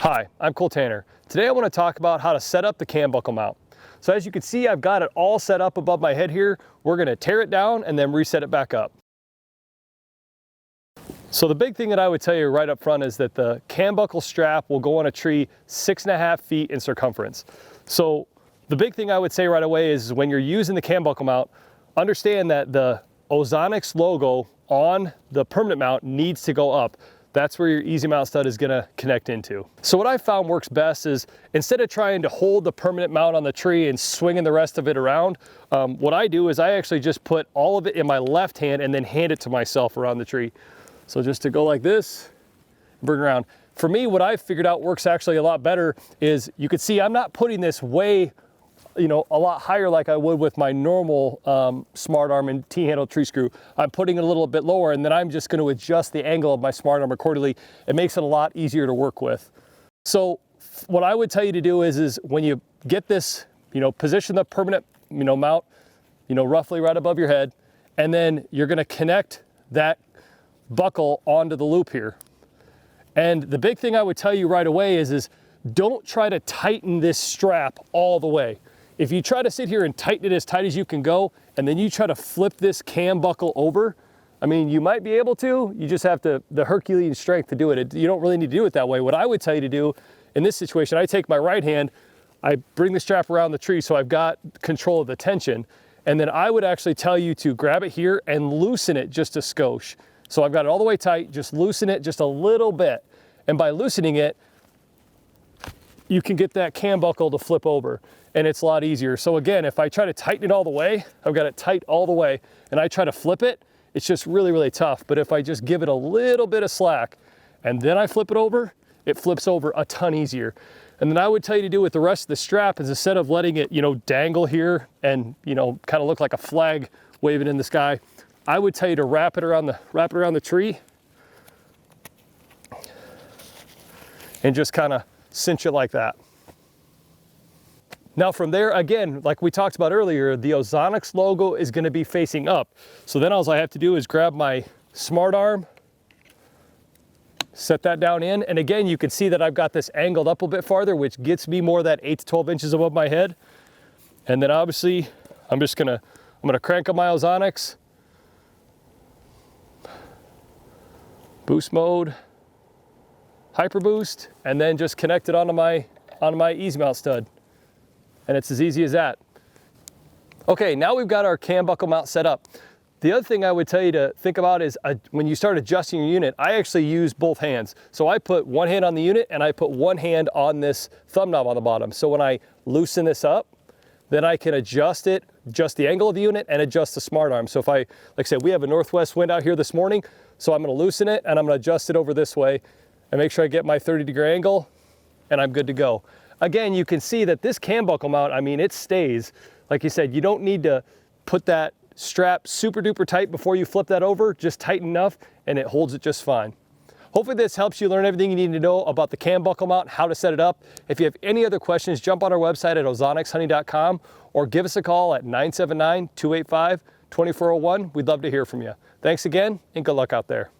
Hi, I'm Cole Tanner. Today I want to talk about how to set up the cam buckle mount. So as you can see, I've got it all set up above my head here. We're going to tear it down and then reset it back up. So the big thing that I would tell you right up front is that the cam buckle strap will go on a tree 6.5 feet in circumference. So the big thing I would say right away is when you're using the cam buckle mount, understand that the Ozonics logo on the permanent mount needs to go up. That's where your easy mount stud is going to connect into. So what I found works best is instead of trying to hold the permanent mount on the tree and swinging the rest of it around, what I do is I actually just put all of it in my left hand and then hand it to myself around the tree. So just to go like this, bring around. For me, what I've figured out works actually a lot better is you can see I'm not putting this way, a lot higher like I would with my normal smart arm and T-handle tree screw. I'm putting it a little bit lower, and then I'm just going to adjust the angle of my smart arm accordingly. It makes it a lot easier to work with. So what I would tell you to do is when you get this, position the permanent, mount, roughly right above your head, and then you're going to connect that buckle onto the loop here. And the big thing I would tell you right away is don't try to tighten this strap all the way. If you try to sit here and tighten it as tight as you can go, and then you try to flip this cam buckle over, I mean, you might be able to, you just have the Herculean strength to do it. You don't really need to do it that way. What I would tell you to do in this situation, I take my right hand, I bring the strap around the tree so I've got control of the tension, and then I would actually tell you to grab it here and loosen it just a skosh. So I've got it all the way tight, just loosen it just a little bit. And by loosening it, you can get that cam buckle to flip over, and it's a lot easier. So again, if I try to tighten it all the way, I've got it tight all the way, and I try to flip it, it's just really, really tough. But if I just give it a little bit of slack and then I flip it over, it flips over a ton easier. And then I would tell you to do with the rest of the strap is instead of letting it, dangle here and, kind of look like a flag waving in the sky, I would tell you to wrap it around the tree and just kind of cinch it like that. Now from there, again, like we talked about earlier, the Ozonics logo is going to be facing up. So then all I have to do is grab my smart arm, set that down in, and again, you can see that I've got this angled up a bit farther, which gets me more of that 8 to 12 inches above my head. And then obviously, I'm gonna crank up my Ozonics, boost mode, hyper boost, and then just connect it onto my easy mount stud. And it's as easy as that. Okay, now we've got our cam buckle mount set up. The other thing I would tell you to think about is when you start adjusting your unit, I actually use both hands. So I put one hand on the unit and I put one hand on this thumb knob on the bottom. So when I loosen this up, then I can adjust the angle of the unit and adjust the smart arm. So if like I said, we have a northwest wind out here this morning, so I'm gonna loosen it and I'm gonna adjust it over this way and make sure I get my 30-degree angle, and I'm good to go. Again, you can see that this cam buckle mount, I mean, it stays. Like you said, you don't need to put that strap super duper tight before you flip that over, just tighten enough and it holds it just fine. Hopefully this helps you learn everything you need to know about the cam buckle mount, how to set it up. If you have any other questions, jump on our website at ozonicshoney.com or give us a call at 979-285-2401. We'd love to hear from you. Thanks again and good luck out there.